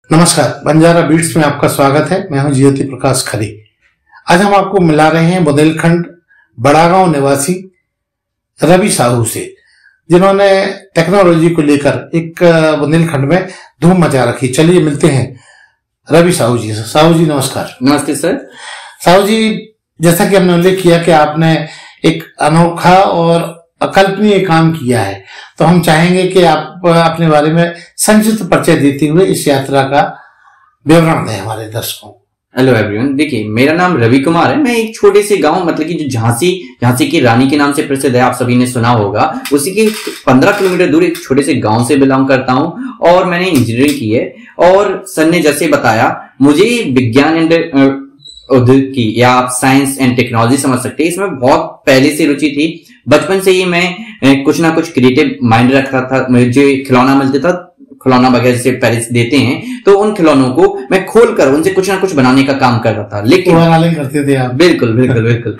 नमस्कार, बंजारा बीट्स में आपका स्वागत है। मैं हूं ज्योति प्रकाश खरे। आज हम आपको मिला रहे हैं बुंदेलखंड बड़ागांव निवासी रवि साहू से, जिन्होंने टेक्नोलॉजी को लेकर एक बुंदेलखंड में धूम मचा रखी। चलिए मिलते हैं रवि साहू जी से। साहू जी नमस्कार। नमस्ते सर। साहू जी, जैसा कि हमने उल्लेख किया कि आपने एक अनोखा और अकल्पनीय काम किया है, तो हम चाहेंगे कि आप अपने बारे में संक्षिप्त परिचय देते हुए इस यात्रा का विवरण दें हमारे दर्शकों को। हेलो एवरीवन, देखिए मेरा नाम रवि कुमार है। मैं एक छोटे से गांव मतलब कि जो झांसी की रानी के नाम से प्रसिद्ध है, आप सभी ने सुना होगा, उसी के 15 किलोमीटर दूर एक छोटे से गांव से बिलोंग करता हूं और मैंने इंजीनियरिंग की है। और सर ने जैसे बताया, मुझे विज्ञान एंड की या आप साइंस एंड टेक्नोलॉजी समझ सकते हैं, इसमें बहुत पहले से रुचि थी। बचपन से ही मैं कुछ ना कुछ क्रिएटिव माइंड रखता था। मुझे खिलौना मिलता था, खिलौना वगैरह से पेरेंट्स देते हैं, तो उन खिलौनों को मैं खोलकर उनसे कुछ ना कुछ बनाने का काम कर रहा था। लेकिन करते थे आप? बिल्कुल बिल्कुल बिल्कुल।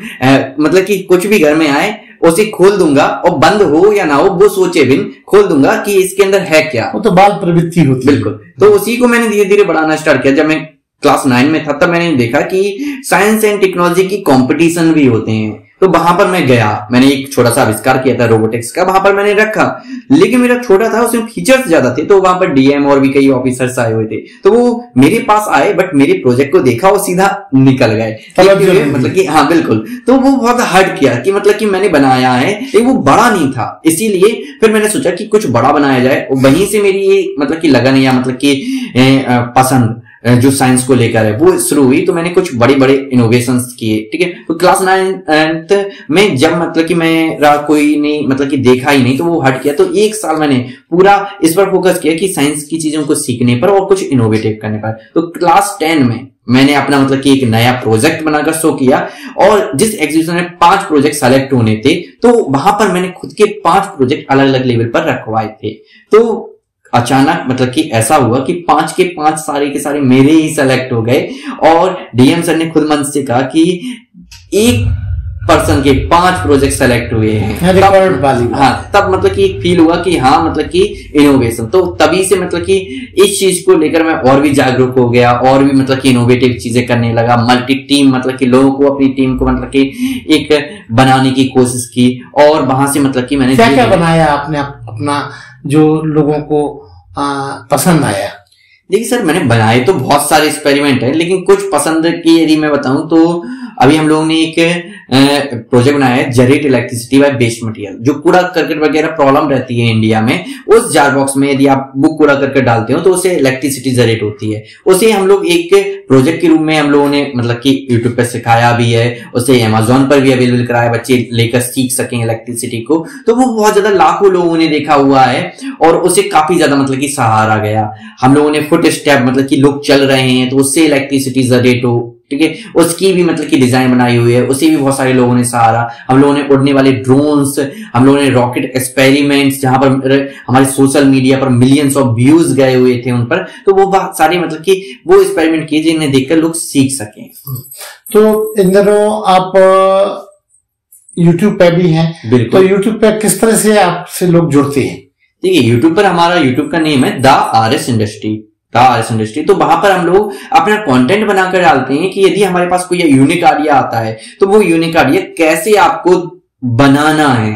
मतलब कि कुछ भी घर में आए उसे खोल दूंगा, और बंद हो या ना हो वो सोचे बिन खोल दूंगा कि इसके अंदर है क्या। वो तो बाल प्रवृत्ति होती है। बिल्कुल। तो उसी को मैंने धीरे धीरे बढ़ाना स्टार्ट किया। जब मैं क्लास 9 में था, तब मैंने देखा कि साइंस एंड टेक्नोलॉजी की कंपटीशन भी होते हैं, तो वहां पर मैं गया। मैंने एक छोटा सा आविष्कार किया था रोबोटिक्स का, वहां पर मैंने रखा। लेकिन मेरा छोटा था, उसमें फीचर्स ज्यादा थे, तो वहां पर डीएम और भी कई ऑफिसर्स आए हुए थे, तो वो मेरे पास आए, बट मेरे प्रोजेक्ट को देखा और सीधा निकल गए। मतलब कि हाँ बिल्कुल। तो वो बहुत हर्ट किया कि मतलब कि मैंने बनाया है, लेकिन वो बड़ा नहीं था। इसीलिए फिर मैंने सोचा कि कुछ बड़ा बनाया जाए। वहीं से मेरी ये मतलब कि लगन या मतलब कि पसंद जो साइंस को लेकर है वो शुरू हुई। तो मैंने कुछ बड़े बड़े इनोवेशंस किए। ठीक है। तो क्लास 9th में जब मतलब कि मेरा कोई नहीं मतलब कि देखा ही नहीं, तो वो हट किया। तो एक साल मैंने पूरा इस पर फोकस किया कि साइंस की चीजों को सीखने पर और कुछ इनोवेटिव करने पर। तो क्लास 10 में मैंने अपना मतलब कि एक नया प्रोजेक्ट बनाकर शो किया, और जिस एग्जीबिशन में 5 प्रोजेक्ट सेलेक्ट होने थे, तो वहां पर मैंने खुद के 5 प्रोजेक्ट अलग अलग लेवल पर रखवाए थे। तो अचानक मतलब कि ऐसा हुआ कि 5 के 5 सारे के सारे मेरे ही सेलेक्ट हो गए, और डीएम सर ने खुद मन से कहा कि एक पर्सन के 5 प्रोजेक्ट सेलेक्ट हुए हैं। तब मतलब कि एक फील हुआ कि हाँ मतलब कि इनोवेशन। तो तभी से मतलब कि इस चीज को लेकर मैं और भी जागरूक हो गया, और भी मतलब कि इनोवेटिव चीजें करने लगा। मल्टी टीम मतलब कि लोगों को, अपनी टीम को मतलब कि एक बनाने की कोशिश की, और वहां से मतलब कि मैंने क्या बनाया आपने अपना जो लोगों को पसंद आया? देखिए सर, मैंने बनाए तो बहुत सारे एक्सपेरिमेंट है, लेकिन कुछ पसंद की यदि मैं बताऊं तो अभी हम लोगों ने एक प्रोजेक्ट बनाया है, generate electricity by waste material. जो कूड़ा करकट वगैरह प्रॉब्लम रहती है इंडिया में, उस जार बॉक्स में यदि आप वो कूड़ा करकट डालते हो तो उससे इलेक्ट्रिसिटी जनरेट होती है। उसे हम लोग एक प्रोजेक्ट के रूप में हम लोगों ने मतलब कि यूट्यूब पे सिखाया भी है, उसे अमेजोन पर भी अवेलेबल कराया, बच्चे लेकर सीख सकें इलेक्ट्रिसिटी को। तो वो बहुत ज्यादा लाखों लोगों ने देखा हुआ है, और उसे काफी ज्यादा मतलब कि सहारा गया। हम लोगों ने फुट स्टेप मतलब कि लोग चल रहे हैं तो उससे इलेक्ट्रिसिटी जनरेट हो, ठीक है, उसकी भी मतलब की डिजाइन बनाई हुई है, उसे भी बहुत सारे लोगों ने सहारा। हम लोगों ने उड़ने वाले ड्रोन्स, हम लोगों ने रॉकेट एक्सपेरिमेंट्स, जहां पर हमारे सोशल मीडिया पर मिलियंस ऑफ व्यूज गए हुए थे उन पर, तो वो बहुत सारे मतलब कि वो एक्सपेरिमेंट किए जिन्हें देखकर लोग सीख सकें। तो इन दिनों आप यूट्यूब पे भी हैं, तो यूट्यूब पे किस तरह से आपसे लोग जुड़ते हैं? देखिए, यूट्यूब पर हमारा यूट्यूब का नेम है द आरएस इंडस्ट्री। तो वहां पर हम लोग अपना कंटेंट बनाकर डालते हैं कि यदि हमारे पास कोई यूनिक आइडिया आता है, तो वो यूनिक आइडिया कैसे आपको बनाना है,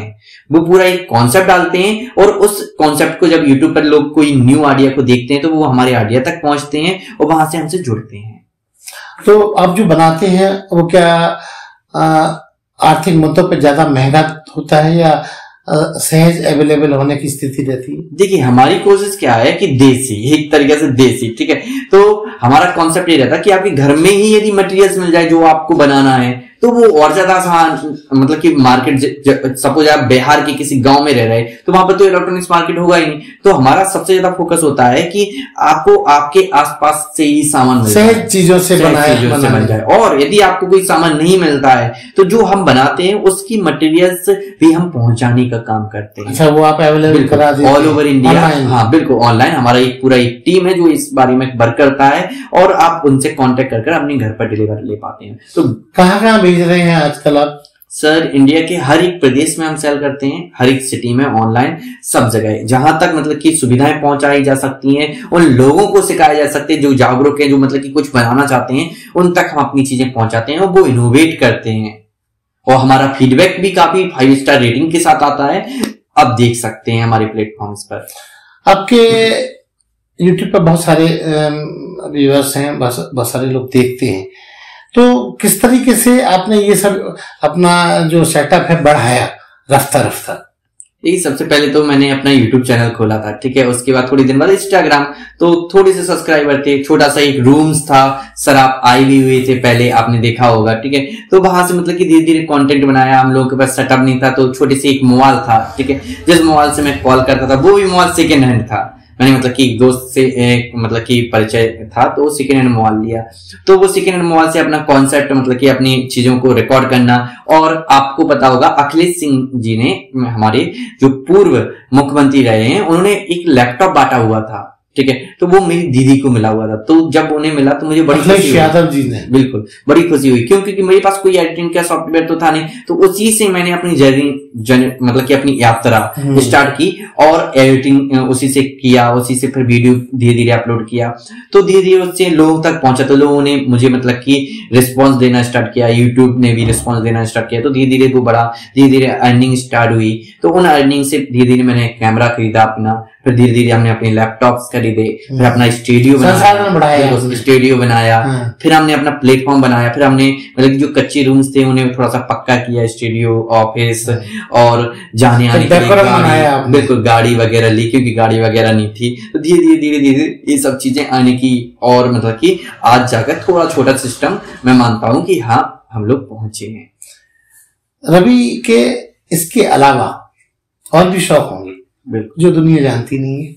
वो पूरा एक कॉन्सेप्ट डालते हैं। और उस कॉन्सेप्ट को जब यूट्यूब पर लोग कोई न्यू आइडिया को देखते हैं, तो वो हमारे आइडिया तक पहुंचते हैं और वहां से हमसे जुड़ते हैं। तो आप जो बनाते हैं वो क्या आर्थिक मुद्दों पर ज्यादा महंगा होता है या सहज अवेलेबल होने की स्थिति रहती है? देखिए, हमारी कोशिश क्या है कि देसी, एक तरीके से देसी, ठीक है। तो हमारा कॉन्सेप्ट ये रहता है कि आपके घर में ही यदि मटेरियल्स मिल जाए जो आपको बनाना है, तो वो और ज्यादा आसान मतलब कि मार्केट, सपोज आप बिहार के किसी गांव में रह रहे, तो वहां पर तो इलेक्ट्रॉनिक्स मार्केट होगा ही नहीं। तो हमारा सबसे ज्यादा फोकस होता है कि आपको आपके आसपास से ही सामान मिल जाए, सहज चीजों से बन जाए। और यदि आपको कोई सामान नहीं मिलता है, तो जो हम बनाते हैं उसकी मटेरियल्स भी हम पहुंचाने का काम करते हैं। अच्छा, वो आप अवेलेबल करा देते हैं ऑल ओवर इंडिया? हाँ बिल्कुल, ऑनलाइन। हमारा एक पूरा एक टीम है जो इस बारे में वर्क करता है, और आप उनसे कांटेक्ट कर अपने घर पर डिलीवर ले पाते हैं। तो कहाँ भेज रहे हैं आजकल आप? सर इंडिया के हर एक प्रदेश में हम सेल करते हैं, हर एक सिटी में, ऑनलाइन, सब जगह, जहां तक मतलब कि सुविधाएं पहुंचाई जा सकती हैं, उन लोगों को सिखाया जा सकते हैं जो जागरूक है, जो मतलब कि कुछ बनाना चाहते हैं, उन तक हम अपनी चीजें पहुंचाते हैं और वो इनोवेट करते हैं। और हमारा फीडबैक भी काफी 5 स्टार रेटिंग के साथ आता है, आप देख सकते हैं हमारे प्लेटफॉर्म्स पर। आपके यूट्यूब पर बहुत सारे व्यूअर्स हैं, बहुत सारे लोग देखते हैं, तो किस तरीके से आपने ये सब अपना जो सेटअप है बढ़ाया रफ्ता रफ्ता? यही सबसे पहले तो मैंने अपना YouTube चैनल खोला था, ठीक है। उसके बाद थोड़ी दिन बाद इंस्टाग्राम, तो थोड़े से सब्सक्राइबर थे, छोटा सा एक रूम्स था, सर आप आए भी हुए थे पहले, आपने देखा होगा, ठीक है। तो वहां से मतलब कि धीरे धीरे कंटेंट बनाया, हम लोगों के पास सेटअप नहीं था, तो छोटे से एक मोबाइल था, ठीक है, जिस मोबाइल से मैं कॉल करता था वो भी मोबाइल सेकेंड हैंड था। मैंने मतलब कि एक दोस्त से मतलब कि परिचय था, तो सेकेंड हैंड मोबाइल लिया, तो वो सेकेंड हैंड मोबाइल से अपना कॉन्सेप्ट मतलब कि अपनी चीजों को रिकॉर्ड करना। और आपको पता होगा अखिलेश सिंह जी ने, हमारे जो पूर्व मुख्यमंत्री रहे हैं, उन्होंने एक लैपटॉप बांटा हुआ था, ठीक है, तो वो मेरी दीदी को मिला हुआ था। तो जब उन्हें मिला तो मुझे बड़ी खुशी हुई। यादव जी ने, बिल्कुल बड़ी खुशी हुई, क्यों? क्योंकि मेरे पास कोई एडिटिंग का सॉफ्टवेयर तो था नहीं, तो उसी से मैंने अपनी जर्नी मतलब कि अपनी यात्रा स्टार्ट की और एडिटिंग उसी से किया, उसी से फिर वीडियो धीरे धीरे अपलोड किया, तो धीरे धीरे उससे लोगों तक पहुंचा, तो लोगों ने मुझे मतलब कि रिस्पॉन्स देना स्टार्ट किया, यूट्यूब ने भी रिस्पॉन्स देना स्टार्ट किया, तो धीरे धीरे वो बढ़ा, धीरे धीरे अर्निंग स्टार्ट हुई। तो उन अर्निंग से धीरे धीरे मैंने कैमरा खरीदा अपना, फिर धीरे धीरे हमने अपने लैपटॉप्स खरीदे, फिर अपना स्टूडियो बनाया, फिर हमने अपना प्लेटफॉर्म बनाया, फिर हमने मतलब जो कच्चे रूम्स थे उन्हें थोड़ा सा पक्का किया, स्टूडियो, ऑफिस और जाने आने के लिए बिल्कुल गाड़ी वगैरह ली, क्योंकि गाड़ी वगैरह नहीं थी। तो धीरे धीरे ये सब चीजें आने की, और मतलब कि आज जाकर थोड़ा छोटा सिस्टम मैं मानता हूं कि हाँ हम लोग पहुंचे हैं। रवि के इसके अलावा और भी शौक होंगे जो दुनिया जानती नहीं है?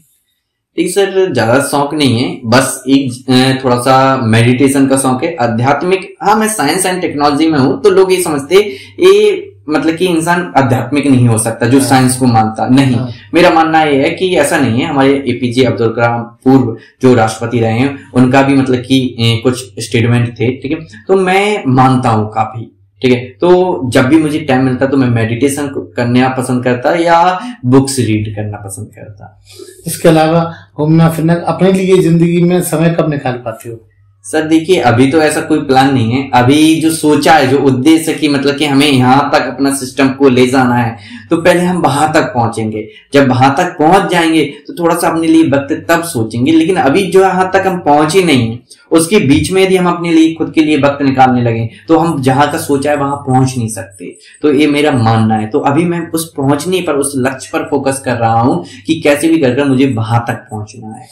ठीक सर, ज्यादा शौक नहीं है, बस एक थोड़ा सा मेडिटेशन का शौक है, आध्यात्मिक। हाँ, मैं साइंस एंड टेक्नोलॉजी में हूँ, तो लोग ये समझते ये मतलब कि इंसान आध्यात्मिक नहीं हो सकता जो साइंस को मानता नहीं। मेरा मानना यह है कि ऐसा नहीं है। हमारे एपीजे अब्दुल कलाम पूर्व जो राष्ट्रपति रहे हैं, उनका भी मतलब कि कुछ स्टेटमेंट थे, ठीक है, तो मैं मानता हूँ काफी, ठीक है। तो जब भी मुझे टाइम मिलता तो मैं मेडिटेशन करना पसंद करता या बुक्स रीड करना पसंद करता। इसके अलावा घूमना फिरना, अपने लिए जिंदगी में समय कब निकाल पाते हो? सर देखिए, अभी तो ऐसा कोई प्लान नहीं है। अभी जो सोचा है, जो उद्देश्य है कि मतलब कि हमें यहाँ तक अपना सिस्टम को ले जाना है, तो पहले हम वहां तक पहुंचेंगे। जब वहां तक पहुंच जाएंगे तो थोड़ा सा अपने लिए वक्त तब सोचेंगे, लेकिन अभी जो यहाँ तक हम पहुंचे नहीं है, उसके बीच में यदि हम अपने लिए खुद के लिए वक्त निकालने लगे तो हम जहां का सोचा है वहां पहुंच नहीं सकते। तो ये मेरा मानना है। तो अभी मैं उस पहुंचने पर, उस लक्ष्य पर फोकस कर रहा हूं कि कैसे भी कर मुझे वहां तक पहुंचना है।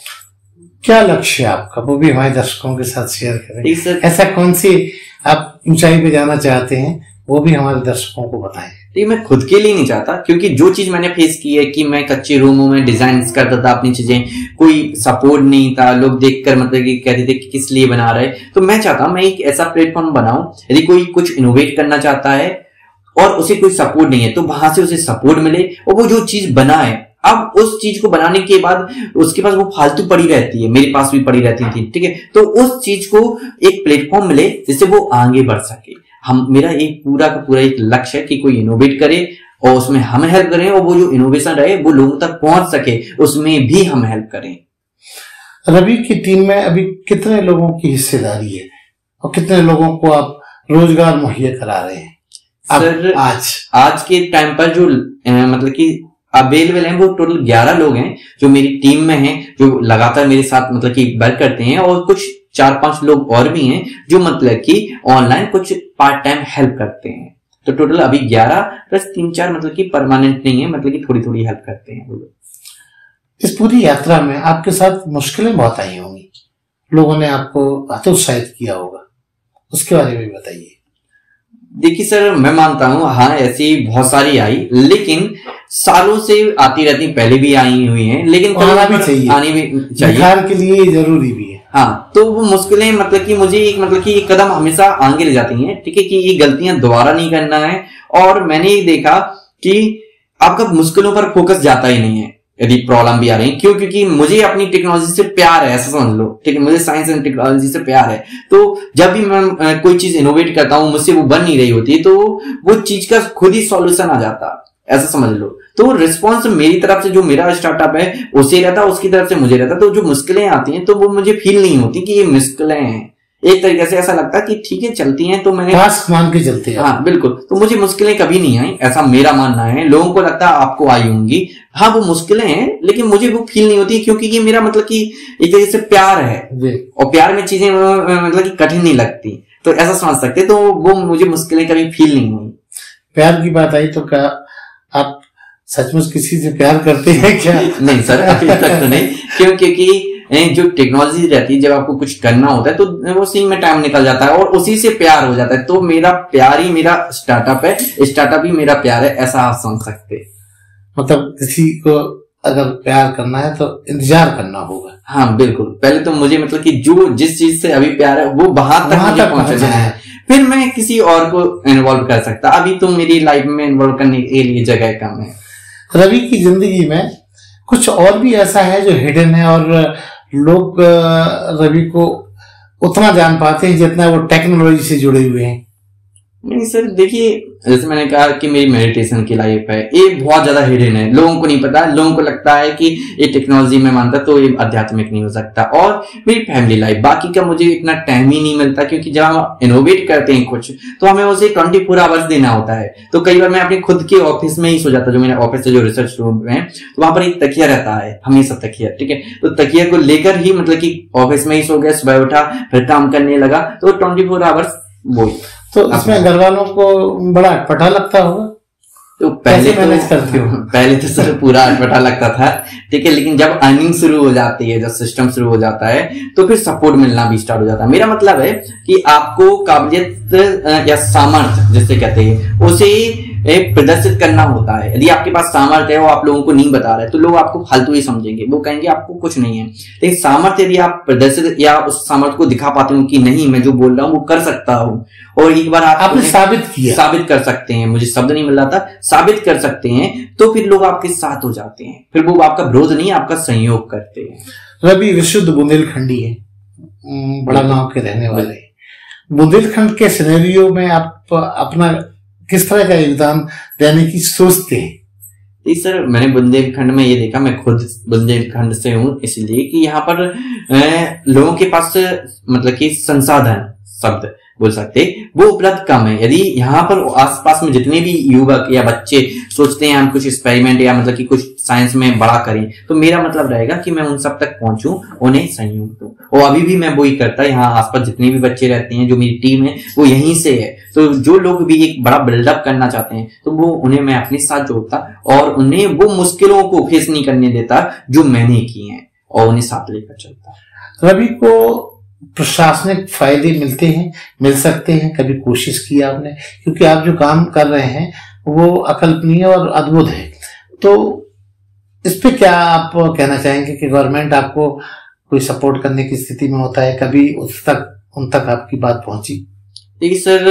क्या लक्ष्य है आपका, वो भी हमारे दर्शकों के साथ शेयर करें। ऐसा कौन सी आप ऊंचाई पे जाना चाहते हैं, वो भी हमारे दर्शकों को बताएं। ये मैं खुद के लिए नहीं चाहता, क्योंकि जो चीज मैंने फेस की है कि मैं कच्चे रूमों में डिजाइन करता था अपनी चीजें, कोई सपोर्ट नहीं था, लोग देखकर मतलब कि कहते थे कि किस लिए बना रहे। तो मैं चाहता हूं मैं एक ऐसा प्लेटफॉर्म बनाऊं, यदि कोई कुछ इनोवेट करना चाहता है और उसे कोई सपोर्ट नहीं है, तो वहां से उसे सपोर्ट मिले और वो जो चीज बनाए, अब उस चीज को बनाने के बाद उसके पास वो फालतू पड़ी रहती है, मेरे पास भी पड़ी रहती थी, ठीक है, तो उस चीज को एक प्लेटफॉर्म मिले जिससे वो आगे बढ़ सके। मेरा एक पूरा का पूरा एक लक्ष्य है कि कोई इनोवेट करे और उसमें हम हेल्प करें, और वो जो इनोवेशन रहे वो लोगों तक पहुंच सके, उसमें भी हम हेल्प करें। रवि की टीम में अभी कितने लोगों की हिस्सेदारी है और कितने लोगों को आप रोजगार मुहैया करा रहे हैं? सर आज के टाइम पर जो मतलब कि अवेलेबल हैं वो टोटल 11 लोग हैं जो मेरी टीम में हैं, जो लगातार मेरे साथ मतलब कि वर्क करते हैं, और कुछ 4-5 लोग और भी हैं जो मतलब कि ऑनलाइन कुछ पार्ट टाइम हेल्प करते हैं। तो टोटल अभी 11 प्लस 3-4 मतलब कि परमानेंट नहीं है, मतलब कि थोड़ी थोड़ी हेल्प करते हैं वो लोग। इस पूरी यात्रा में आपके साथ मुश्किलें बहुत आई होंगी, लोगों ने आपको हतोत्साहित किया होगा, उसके बारे में बताइए। देखिए सर, मैं मानता हूँ हाँ ऐसी बहुत सारी आई, लेकिन सालों से आती रहती, पहले भी आई हुई हैं, लेकिन आना भी चाहिए, आनी भी चाहिए, बिहार के लिए जरूरी भी है। हाँ, तो वो मुश्किलें मतलब कि मुझे एक मतलब कि एक कदम हमेशा आगे ले जाती हैं, ठीक है, कि ये गलतियां दोबारा नहीं करना है। और मैंने ये देखा कि आपका मुश्किलों पर फोकस जाता ही नहीं है, यदि प्रॉब्लम भी आ रही है। क्यों? क्योंकि मुझे अपनी टेक्नोलॉजी से प्यार है, ऐसा समझ लो, ठीक है, मुझे साइंस एंड टेक्नोलॉजी से प्यार है। तो जब भी मैं कोई चीज इनोवेट करता हूं, मुझसे वो बन नहीं रही होती, तो वो चीज का खुद ही सॉल्यूशन आ जाता, ऐसा समझ लो। तो रिस्पॉन्स मेरी तरफ से, जो मेरा स्टार्टअप है उसे रहता, उसकी तरफ से मुझे रहता। तो जो मुश्किलें आती हैं तो वो मुझे फील नहीं होती कि ये मुश्किलें हैं, एक तरीके से ऐसा लगता है कि ठीक है चलती हैं, तो मैंने टास्क मान के चलते हैं। हाँ बिल्कुल, तो मुझे मुश्किलें कभी नहीं आई, ऐसा मेरा मानना है। लोगों को लगता है आपको आई होंगी, हाँ वो मुश्किलें हैं, लेकिन मुझे वो फील नहीं होती, क्योंकि ये मेरा मतलब कि एक तरीके से प्यार है, और प्यार में चीजें मतलब कि कठिन नहीं लगती, तो ऐसा समझ सकते। तो वो मुझे मुश्किलें कभी फील नहीं हुई। प्यार की बात आई तो क्या आप सचमुच किसी से प्यार करते हैं क्या? नहीं सर, अभी तक तो नहीं। क्यों? क्योंकि जो टेक्नोलॉजी रहती है, जब आपको कुछ करना होता है तो उसी में टाइम निकल जाता है और उसी से प्यार हो जाता है। तो मेरा प्यार ही मेरा स्टार्टअप है, स्टार्टअप ही मेरा प्यार है, ऐसा आप समझ सकते। मतलब किसी को अगर प्यार करना है तो इंतजार करना होगा। हाँ बिल्कुल, पहले तो मुझे मतलब कि जो जिस चीज से अभी प्यार है वो वहां तक पहुंचना है, फिर मैं किसी और को इन्वॉल्व कर सकता। अभी तो मेरी लाइफ में इन्वॉल्व करने के लिए जगह कम है। रवि की जिंदगी में कुछ और भी ऐसा है जो हिडन है और लोग रवि को उतना जान पाते हैं जितना वो टेक्नोलॉजी से जुड़े हुए हैं? नहीं सर, देखिए जैसे मैंने कहा कि मेरी मेडिटेशन की लाइफ है, ये बहुत ज्यादा हिडन है, लोगों को नहीं पता। लोगों को लगता है कि ये टेक्नोलॉजी में मानता तो ये आध्यात्मिक नहीं हो सकता। और मेरी फैमिली लाइफ, बाकी का मुझे इतना टाइम ही नहीं मिलता, क्योंकि जब हम इनोवेट करते हैं कुछ तो हमें उसे 24 आवर्स देना होता है। तो कई बार मैं अपने खुद के ऑफिस में ही सो जाता, जो मेरा ऑफिस है, जो रिसर्च रूम है, तो वहां पर एक तकिया रहता है, हमेशा तकिया, ठीक है। तो तकिया को लेकर ही मतलब कि ऑफिस में ही सो गया, सुबह उठा फिर काम करने लगा, तो 24 आवर्स वो। तो इसमें घर वालों को बड़ा अटपटा लगता होगा? तो पहले मैनेज करते हो? पहले तो सर पूरा अटपटा लगता था, ठीक है, लेकिन जब अर्निंग शुरू हो जाती है, जब सिस्टम शुरू हो जाता है, तो फिर सपोर्ट मिलना भी स्टार्ट हो जाता है। मेरा मतलब है कि आपको काबिलियत या सामर्थ्य जिसे कहते हैं उसे प्रदर्शित करना होता है। यदि आपके पास सामर्थ्य है वो आप लोगों को नहीं बता रहे, तो लोग आपको फालतू ही समझेंगे, वो कहेंगे आपको कुछ नहीं है। लेकिन सामर्थ्य यदि आप प्रदर्शित या उस सामर्थ्य को दिखा पाते हो कि नहीं मैं जो बोल रहा हूँ वो कर सकता हूँ, और एक बार आपने साबित कर सकते हैं, मुझे शब्द नहीं मिल रहा था, साबित कर सकते हैं, तो फिर लोग आपके साथ हो जाते हैं, फिर वो आपका विरोध नहीं आपका सहयोग करते हैं। रवि विशुद्ध बुंदेलखंडी है, बड़ा गांव के रहने वाले। बुंदेलखंड के सिनेरियो में आप अपना किस तरह का योगदान देने की सोचते हैं? जी सर, मैंने बुंदेलखंड में ये देखा, मैं खुद बुंदेलखंड से हूँ, इसलिए कि यहाँ पर लोगों के पास मतलब कि संसाधन शब्द बोल सकते वो उपलब्ध कम है। यदि यहाँ पर आसपास में जितने भी युवक या बच्चे सोचते हैं हम कुछ एक्सपेरिमेंट या मतलब कि कुछ साइंस में बड़ा करें, तो मेरा मतलब रहेगा कि मैं उन सब तक पहुंचूं, उन्हें सहयोग दूं। और अभी भी मैं वही करता, यहाँ आसपास जितने भी बच्चे रहते हैं, जो मेरी टीम है वो यहीं से है, तो जो लोग भी एक बड़ा बिल्डअप करना चाहते हैं तो वो उन्हें मैं अपने साथ जोड़ता और उन्हें वो मुश्किलों को फेस नहीं करने देता जो मैंने की हैं, और उन्हें साथ लेकर चलता। रवि को प्रशासनिक फायदे मिलते हैं, मिल सकते हैं, कभी कोशिश की आपने? क्योंकि आप जो काम कर रहे हैं वो अकल्पनीय और अद्भुत है, तो इस पे क्या आप कहना चाहेंगे कि गवर्नमेंट आपको कोई सपोर्ट करने की स्थिति में होता है? कभी उन तक आपकी बात पहुंची? देखिए सर,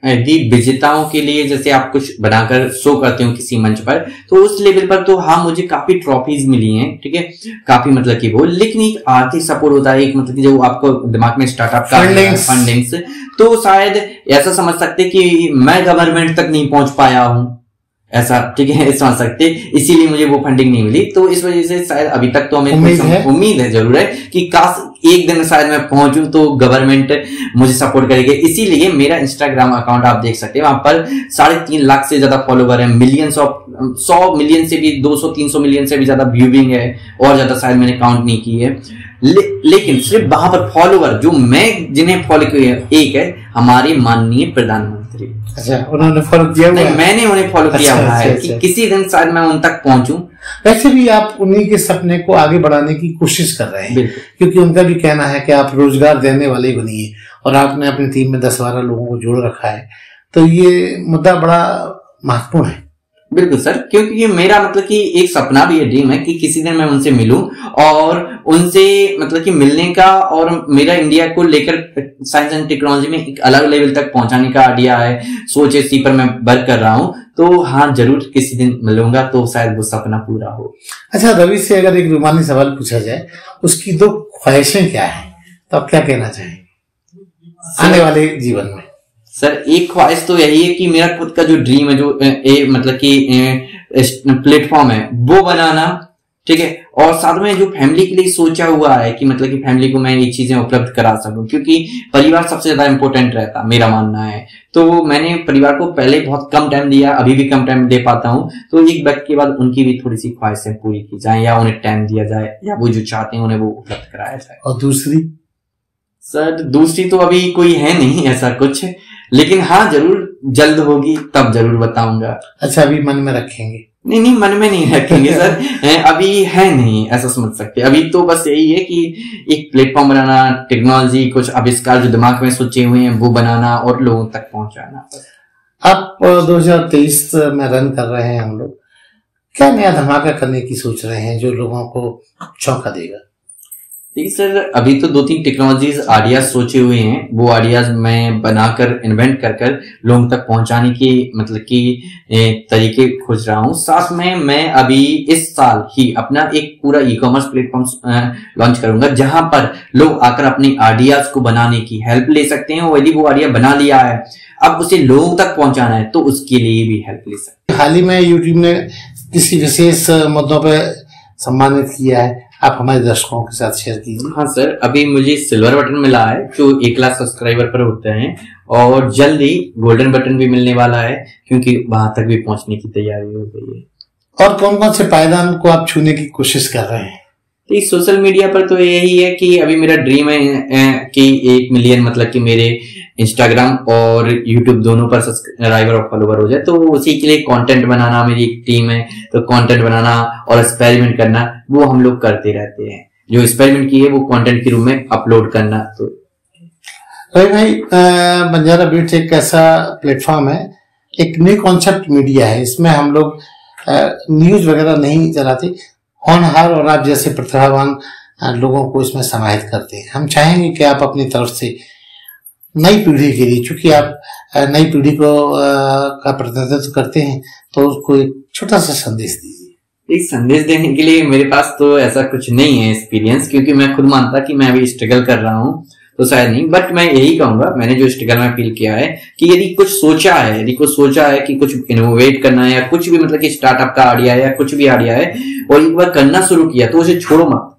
यदि विजेताओं के लिए जैसे आप कुछ बनाकर शो करते हो किसी मंच पर, तो उस लेवल पर तो हाँ मुझे काफी ट्रॉफीज मिली हैं, ठीक है, काफी मतलब कि वो, लेकिन एक आर्थिक सपोर्ट होता है, एक मतलब कि जो आपको दिमाग में स्टार्टअप का फंडिंग्स, तो शायद ऐसा समझ सकते कि मैं गवर्नमेंट तक नहीं पहुंच पाया हूं, ऐसा, ठीक है, समझ सकते, इसीलिए मुझे वो फंडिंग नहीं मिली। तो इस वजह से शायद अभी तक तो हमें उम्मीद है जरूर है कि काश एक दिन शायद मैं पहुंचूं तो गवर्नमेंट मुझे सपोर्ट करेगी। इसीलिए मेरा इंस्टाग्राम अकाउंट आप देख सकते हैं, वहां पर 3.5 लाख से ज्यादा फॉलोवर है, मिलियंस ऑफ 100 मिलियन से भी 200-300 मिलियन से भी ज्यादा व्यूइंग है, और ज्यादा शायद मैंने काउंट नहीं की है। लेकिन सिर्फ वहां पर फॉलोवर जो मैं जिन्हें फॉलो किए, एक है हमारे माननीय प्रधानमंत्री। अच्छा, उन्होंने फॉलो किया हुआ है? मैंने उन्हें फॉलो किया हुआ है कि किसी दिन शायद मैं उन तक पहुंचूं। वैसे भी आप उन्हीं के सपने को आगे बढ़ाने की कोशिश कर रहे हैं, क्योंकि उनका भी कहना है कि आप रोजगार देने वाले बनिए, और आपने अपनी टीम में 10-12 लोगों को जोड़ रखा है, तो ये मुद्दा बड़ा महत्वपूर्ण है। बिल्कुल सर, क्योंकि ये मेरा मतलब कि एक सपना भी है, ड्रीम है कि किसी दिन मैं उनसे मिलूं और उनसे मतलब कि मिलने का, और मेरा इंडिया को लेकर साइंस एंड टेक्नोलॉजी में एक अलग लेवल तक पहुंचाने का आइडिया है, सोच इसी पर मैं वर्क कर रहा हूं। तो हाँ, जरूर किसी दिन मिलूंगा तो शायद वो सपना पूरा हो। अच्छा, रवि से अगर एक रूमानी सवाल पूछा जाए, उसकी 2 ख्वाहिशें क्या है, तो आप क्या कहना चाहेंगे आने वाले जीवन में? सर, एक ख्वाहिश तो यही है कि मेरा खुद का जो ड्रीम है, जो मतलब कि प्लेटफॉर्म है वो बनाना, ठीक है, और साथ में जो फैमिली के लिए सोचा हुआ है कि मतलब कि फैमिली को मैं ये चीजें उपलब्ध करा सकूं, क्योंकि परिवार सबसे ज्यादा इंपॉर्टेंट रहता, मेरा मानना है। तो मैंने परिवार को पहले बहुत कम टाइम दिया, अभी भी कम टाइम दे पाता हूं, तो एक वक्त के बाद उनकी भी थोड़ी सी ख्वाहिशें पूरी की जाए, या उन्हें टाइम दिया जाए, या वो जो चाहते हैं उन्हें वो उपलब्ध कराया जाए। और दूसरी? सर, दूसरी तो अभी कोई है नहीं ऐसा कुछ, लेकिन हाँ जरूर जल्द होगी, तब जरूर बताऊंगा। अच्छा, अभी मन में रखेंगे? नहीं, मन में नहीं रखेंगे सर, अभी है नहीं, ऐसा समझ सकते। अभी तो बस यही है कि एक प्लेटफॉर्म बनाना, टेक्नोलॉजी, कुछ आविष्कार जो दिमाग में सोचे हुए हैं वो बनाना और लोगों तक पहुंचाना। आप 2023 में रन कर रहे हैं, हम लोग क्या नया धमाका करने की सोच रहे हैं जो लोगों को चौंका देगा? देखिए सर, अभी तो 2-3 टेक्नोलॉजीज आइडियाज सोचे हुए हैं, वो आइडियाज मैं बनाकर इन्वेंट कर लोगों तक पहुंचाने की मतलब कि तरीके खोज रहा हूं। साथ में मैं अभी इस साल ही अपना एक पूरा ई-कॉमर्स प्लेटफॉर्म लॉन्च करूंगा, जहां पर लोग आकर अपने आइडियाज को बनाने की हेल्प ले सकते हैं, और यदि वो आइडिया बना लिया है, अब उसे लोगों तक पहुंचाना है, तो उसके लिए भी हेल्प ले सकते हैं। हाल ही में यूट्यूब ने किसी विशेष मुद्दों पर सम्मानित किया है, आप हमारे दर्शकों के साथ शेयर कीजिए। हाँ सर, अभी मुझे सिल्वर बटन मिला है जो 1 लाख सब्सक्राइबर पर होते हैं, और जल्द ही गोल्डन बटन भी मिलने वाला है, क्योंकि वहां तक भी पहुंचने की तैयारी हो गई है। और कौन कौन से पायदान को आप छूने की कोशिश कर रहे हैं? तो सोशल मीडिया पर तो यही है कि अभी मेरा ड्रीम है कि 1 मिलियन मतलब कि मेरे इंस्टाग्राम और यूट्यूब दोनों पर सब्सक्राइबर और फॉलोवर हो जाए, तो उसी के लिए कंटेंट बनाना, मेरी एक टीम है, तो कंटेंट बनाना और एक्सपेरिमेंट करना वो हम लोग करते रहते हैं। जो एक्सपेरिमेंट किए वो कंटेंट के रूप में अपलोड करना। तो रवि भाई, बंजारा बीट्स एक ऐसा प्लेटफॉर्म है, एक न्यू कॉन्सेप्ट मीडिया है, इसमें हम लोग न्यूज वगैरह नहीं चलाते, होनहार और आप जैसे प्रतिभावान लोगों को इसमें समाहित करते हैं। हम चाहेंगे कि आप अपनी तरफ से नई पीढ़ी के लिए, चूंकि आप नई पीढ़ी को का प्रतिनिधित्व करते हैं, तो उसको एक छोटा सा संदेश दीजिए। एक संदेश देने के लिए मेरे पास तो ऐसा कुछ नहीं है एक्सपीरियंस, क्योंकि मैं खुद मानता कि मैं अभी स्ट्रगल कर रहा हूँ, तो शायद नहीं, बट मैं यही कहूंगा, मैंने जो स्ट्रगल में फील किया है कि यदि कुछ सोचा है कि कुछ इनोवेट करना है, या कुछ भी मतलब कि स्टार्टअप का आइडिया है, या कुछ भी आइडिया है, और एक बार करना शुरू किया तो उसे छोड़ो मत।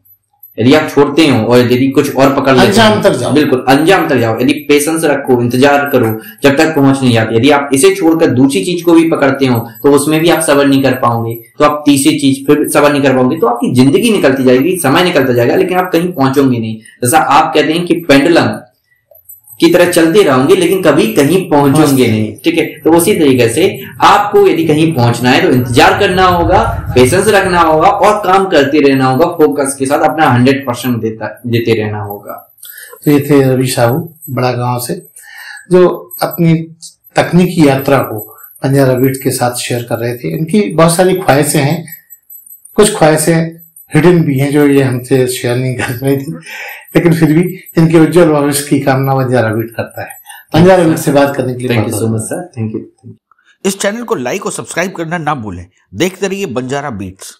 यदि आप छोड़ते हो और यदि कुछ और पकड़ लेते हो, अंजाम तक जाओ, बिल्कुल अंजाम तक जाओ। यदि पेशेंस रखो, इंतजार करो जब तक पहुंच नहीं जाती। यदि आप इसे छोड़कर दूसरी चीज को भी पकड़ते हो तो उसमें भी आप सब्र नहीं कर पाओगे, तो आप तीसरी चीज फिर सब्र नहीं कर पाओगे, तो आपकी जिंदगी निकलती जाएगी, समय निकलता जाएगा, लेकिन आप कहीं पहुंचोगे नहीं। जैसा आप कहते हैं कि पेंडुलम की तरह चलते रहोगे लेकिन कभी कहीं पहुंचोगे नहीं, ठीक है। तो उसी तरीके से आपको यदि कहीं पहुंचना है तो इंतजार करना होगा, पेशेंस रखना होगा, और काम करते रहना होगा, फोकस के साथ अपना 100% देते रहना होगा। तो ये थे रवि साहू बड़ा गांव से, जो अपनी तकनीकी यात्रा को बंजारा बीट्स के साथ शेयर कर रहे थे। इनकी बहुत सारी ख्वाहिशें हैं, कुछ ख्वाहिशें हिडन भी हैं जो ये हमसे शेयर नहीं कर रही थी, लेकिन फिर भी इनके उज्जवल भविष्य की कामना बंजारा बीट्स करता है। बंजारा बीट्स से बात करने के लिए thank you so much sir, thank you. इस चैनल को लाइक और सब्सक्राइब करना ना भूलें। देखते रहिए बंजारा बीट्स।